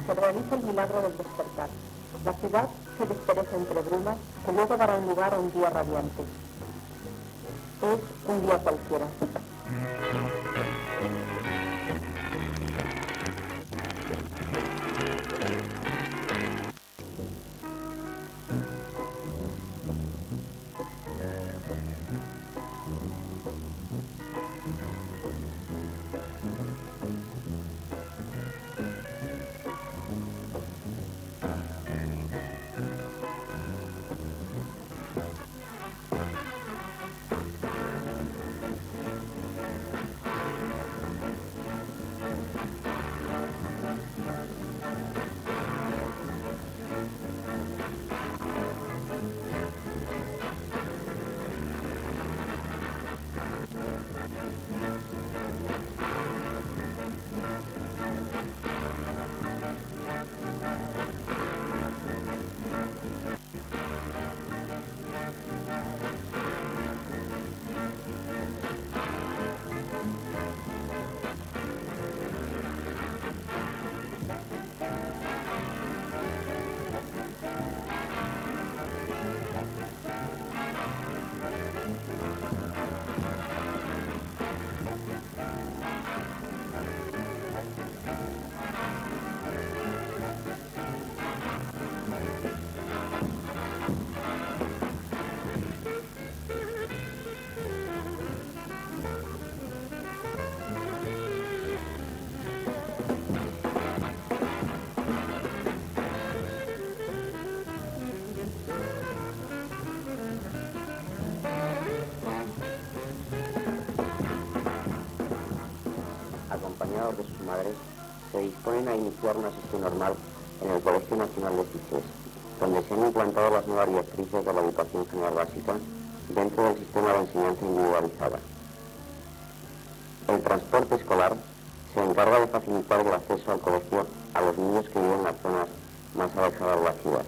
Se realiza el milagro del despertar. La ciudad se despereza entre brumas que luego darán lugar a un día radiante. Es un día cualquiera. Acompañados de sus madres, se disponen a iniciar una sesión normal en el Colegio Nacional de Sitges, donde se han implantado las nuevas directrices de la educación general básica dentro del sistema de enseñanza individualizada. El transporte escolar se encarga de facilitar el acceso al colegio a los niños que viven en las zonas más alejadas de la ciudad.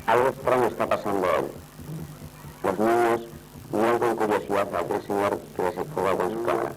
Algo extraño está pasando hoy. Los niños miran con curiosidad a aquel señor que les enfoca con su cámara.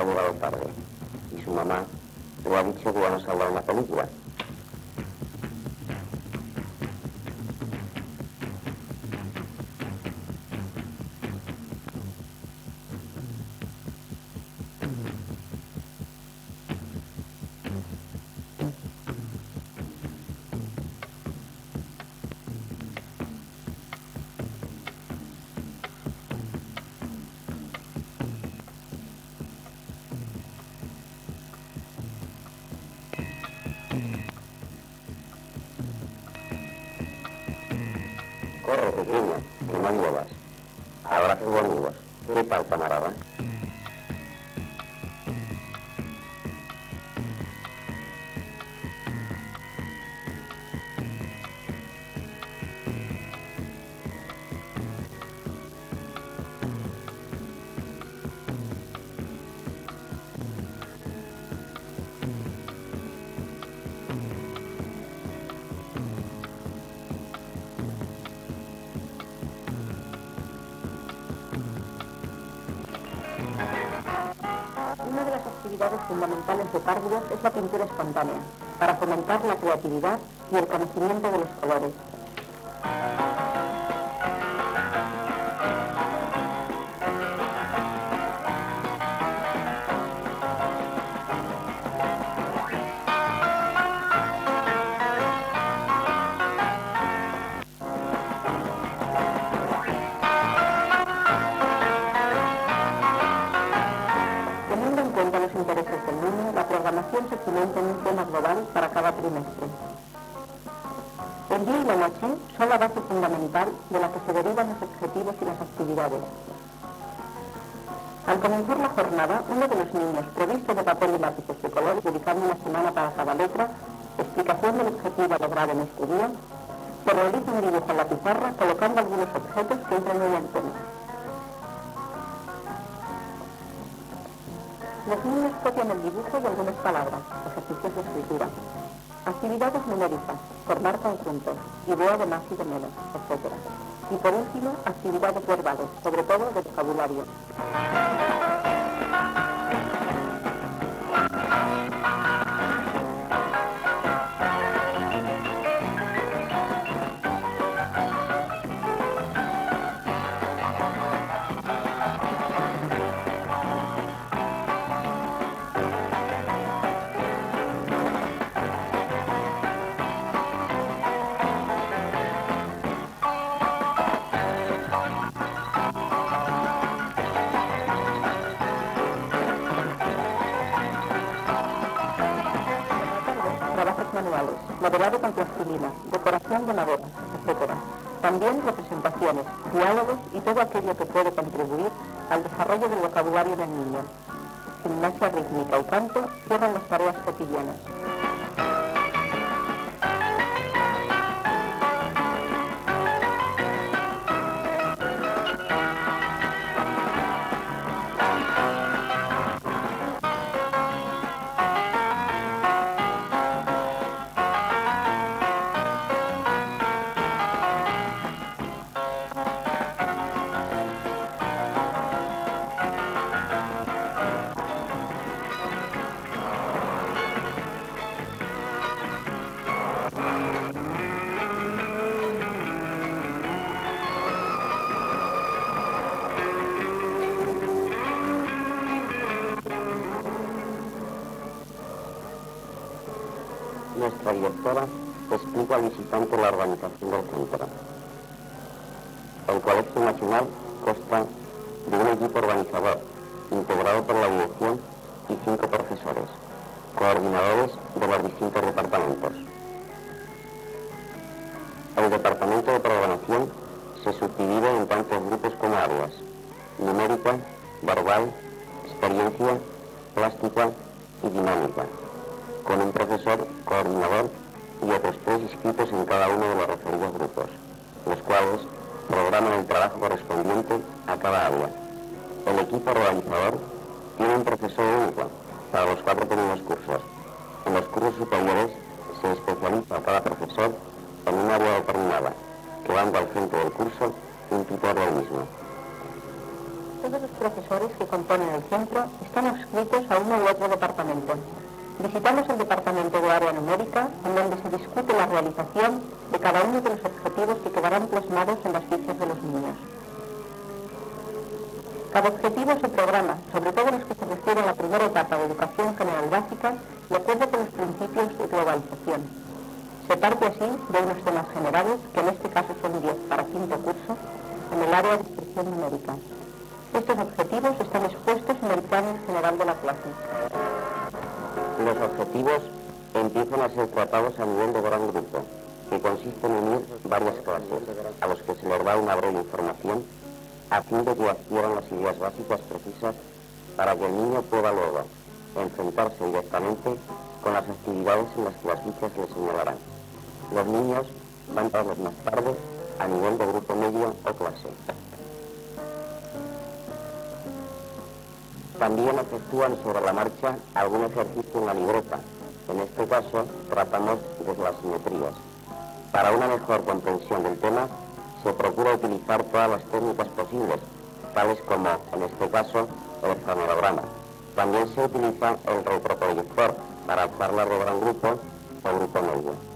ha llegado tarde. Y su mamá le ha dicho que ya no saldrá una película. Corre, pequeña, que no llevas. Abrazos bonitos. ¿Qué tal, camarada? Una de las actividades fundamentales de párvulos es la pintura espontánea, para fomentar la creatividad y el conocimiento de los colores. Teniendo en cuenta los intereses del niño, la programación se cimenta en un tema global para cada trimestre. El día y la noche son la base fundamental de la que se derivan los objetivos y las actividades. Al comenzar la jornada, uno de los niños, provisto de papel y lápices de color, dedicando una semana para cada letra, explicación del objetivo a lograr en este día, se realiza un dibujo en la pizarra colocando algunos objetos que entran en el tema. Los niños copian el dibujo de algunas palabras, ejercicios de escritura. Actividades numéricas, formar conjuntos, idea de más y de menos, etc. Y por último, actividades verbales, sobre todo de vocabulario. Trabajos manuales, modelado con plastilina, decoración de madera, etc. También representaciones, diálogos y todo aquello que puede contribuir al desarrollo del vocabulario del niño. Gimnasia rítmica y canto cierran las tareas cotidianas. Nuestra directora explica al visitante la organización del centro. El Colegio Nacional consta de un equipo organizador, integrado por la dirección y 5 profesores, coordinadores de los distintos departamentos. El departamento de programación se subdivide en tantos grupos como áreas: numérica, verbal, experiencia, plástica y dinámica, con un profesor coordinador y otros 3 inscritos en cada uno de los referidos grupos, los cuales programan el trabajo correspondiente a cada área. El equipo organizador tiene un profesor único para los 4 primeros cursos. En los cursos superiores se especializa cada profesor en un área determinada, quedando al frente del curso un tutor del mismo. Todos los profesores que componen el centro están adscritos a uno u otro departamento. Visitamos el departamento de área numérica, en donde se discute la realización de cada uno de los objetivos que quedarán plasmados en las fichas de los niños. Cada objetivo se programa, sobre todo los que se refieren a la primera etapa de educación general básica, de acuerdo con los principios de globalización. Se parte así de unos temas generales, que en este caso son 10 para quinto curso, en el área de instrucción numérica. Estos objetivos están expuestos en el plan general de la clase. Los objetivos empiezan a ser tratados a nivel de gran grupo, que consiste en unir varias clases, a los que se les da una breve información, a fin de que adquieran las ideas básicas precisas para que el niño pueda luego enfrentarse directamente con las actividades en las que las fichas les señalarán. Los niños van a más tarde a nivel de grupo medio o clase. También efectúan sobre la marcha algún ejercicio en la libreta. En este caso, tratamos de las simetrías. Para una mejor comprensión del tema, se procura utilizar todas las técnicas posibles, tales como, en este caso, el cronograma. También se utiliza el retroproyector para alzarla de gran grupo o grupo medio.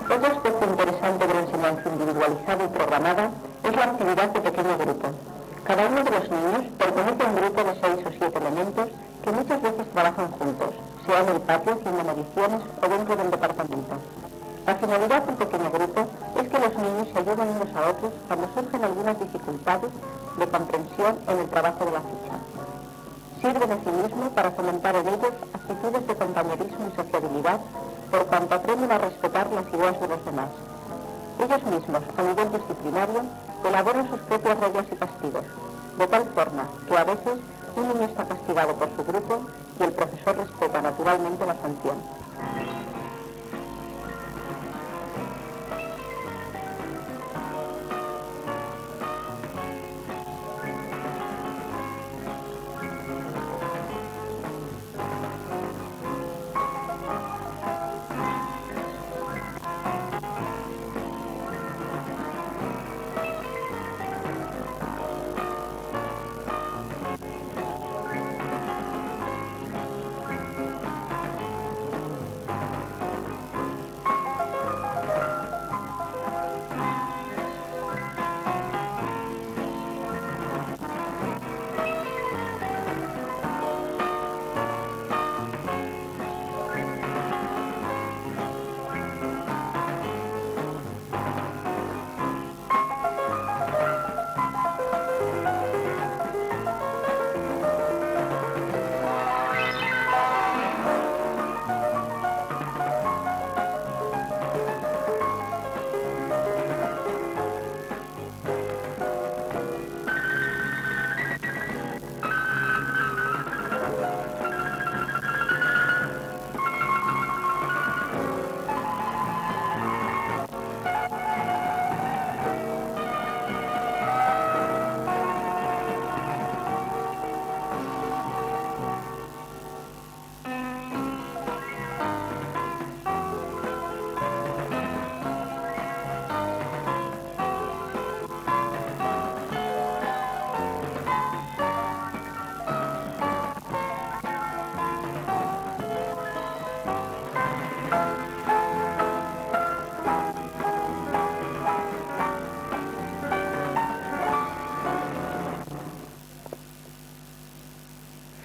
Otro aspecto interesante de la enseñanza individualizada y programada es la actividad de pequeño grupo. Cada uno de los niños pertenece a un grupo de 6 o 7 elementos que muchas veces trabajan juntos, sea en el patio haciendo mediciones o dentro del departamento. La finalidad del pequeño grupo es que los niños se ayuden unos a otros cuando surgen algunas dificultades de comprensión en el trabajo de la ficha. Sirven asimismo para fomentar en ellos actitudes de compañerismo y sociabilidad, por cuanto aprenden a respetar las ideas de los demás. Ellos mismos, a nivel disciplinario, elaboran sus propias reglas y castigos, de tal forma que a veces un niño está castigado por su grupo y el profesor respeta naturalmente la sanción.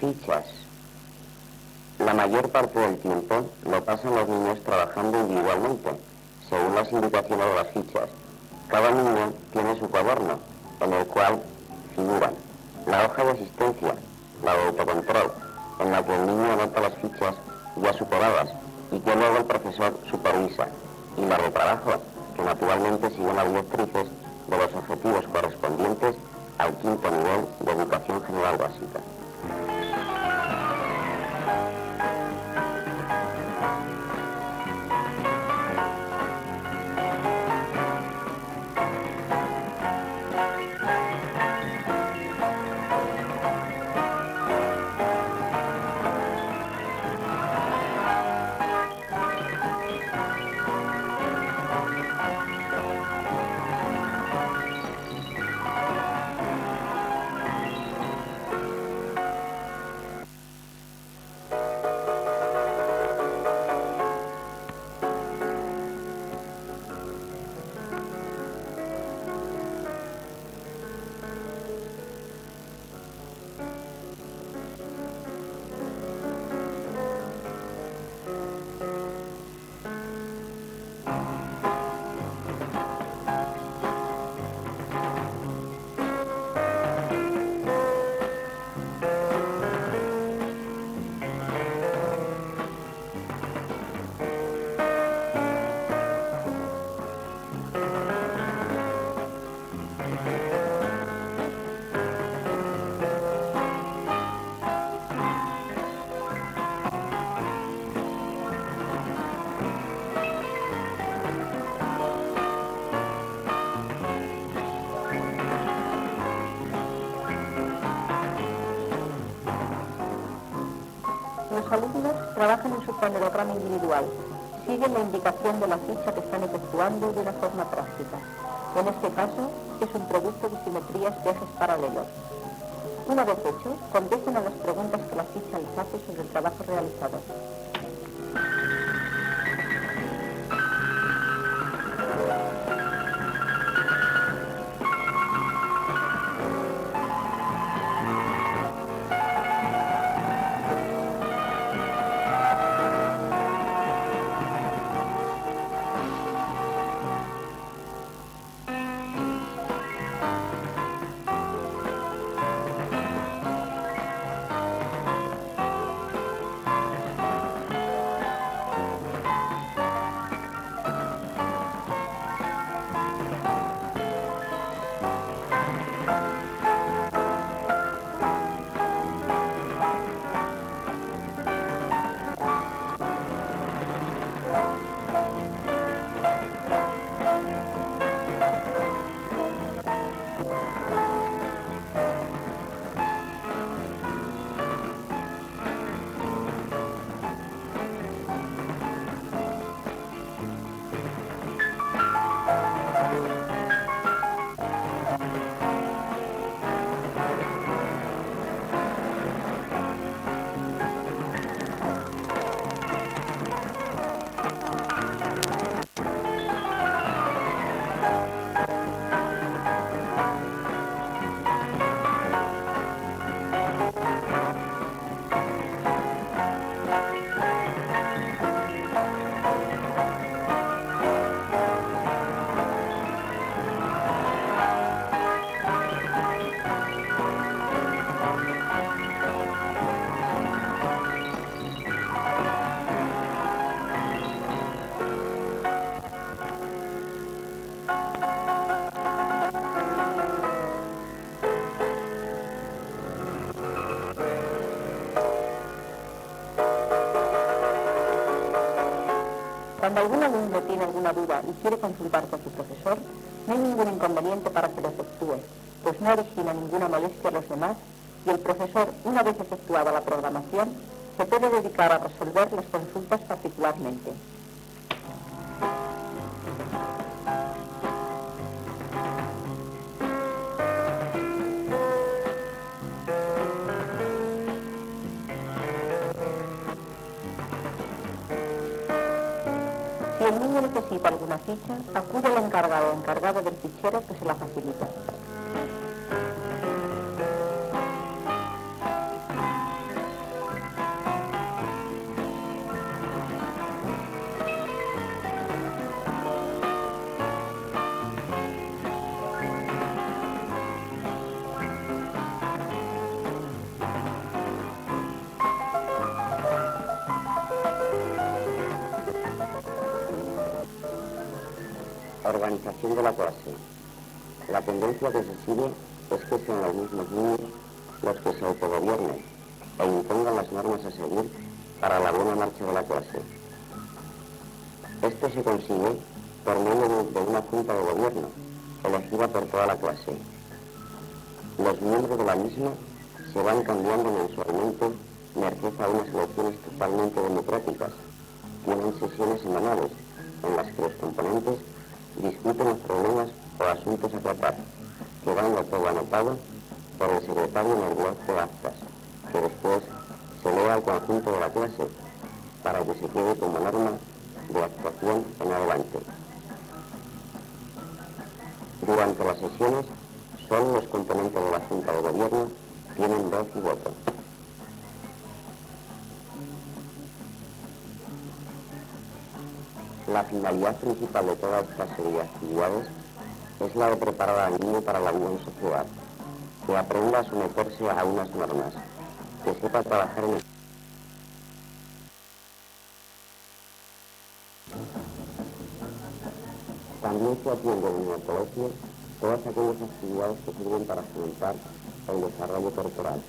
fichas. La mayor parte del tiempo lo pasan los niños trabajando individualmente, según las indicaciones de las fichas. Cada niño tiene su cuaderno, en el cual figuran la hoja de asistencia, la de autocontrol, en la que el niño anota las fichas ya superadas y que luego el profesor supervisa, y la de trabajo, que naturalmente siguen las directrices de los objetivos correspondientes al quinto nivel de educación general básica. Los alumnos trabajan en su cronograma individual, siguen la indicación de la ficha que están efectuando de una forma práctica. En este caso, es un producto de simetrías de ejes paralelos. Una vez hecho, contesten a las preguntas que la ficha les hace sobre el trabajo realizado. Cuando algún alumno tiene alguna duda y quiere consultar con su profesor, no hay ningún inconveniente para que lo efectúe, pues no origina ninguna molestia a los demás y el profesor, una vez efectuada la programación, se puede dedicar a resolver las consultas particularmente. Si el niño necesita alguna ficha, acude al encargado o encargado del fichero que se la facilita. Organización de la clase. La tendencia que se sigue es que sean los mismos niños los que se autogobiernen e impongan las normas a seguir para la buena marcha de la clase. Esto se consigue por medio de una junta de gobierno, elegida por toda la clase. Los miembros de la misma se van cambiando mensualmente merced a unas elecciones totalmente democráticas. Tienen sesiones semanales en las que los componentes discuten los problemas o asuntos a tratar, quedando todo anotado por el secretario en el blog de actas, que después se lee al conjunto de la clase para que se quede como norma de actuación en adelante. Durante las sesiones, solo los componentes de la Junta de Gobierno tienen voz y voto. La finalidad principal de toda esta serie de actividades es la de preparar al niño para la vida en sociedad, que aprenda a someterse a unas normas, que sepa trabajar en el... También se atiende en el colegio todas aquellas actividades que sirven para fomentar el desarrollo corporal.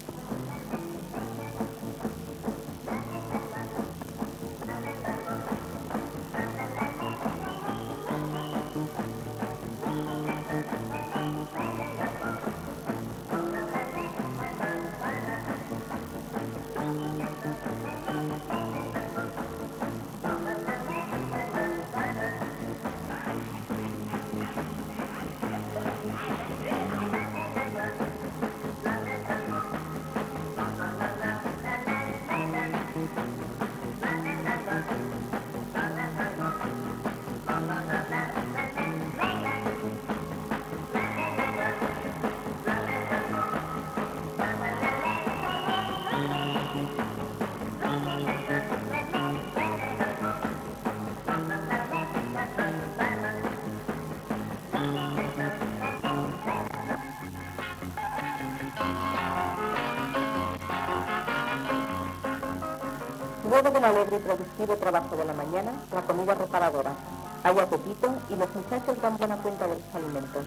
Luego del alegre y productivo trabajo de la mañana, la comida reparadora. Hay apetito y los muchachos dan buena cuenta de los alimentos.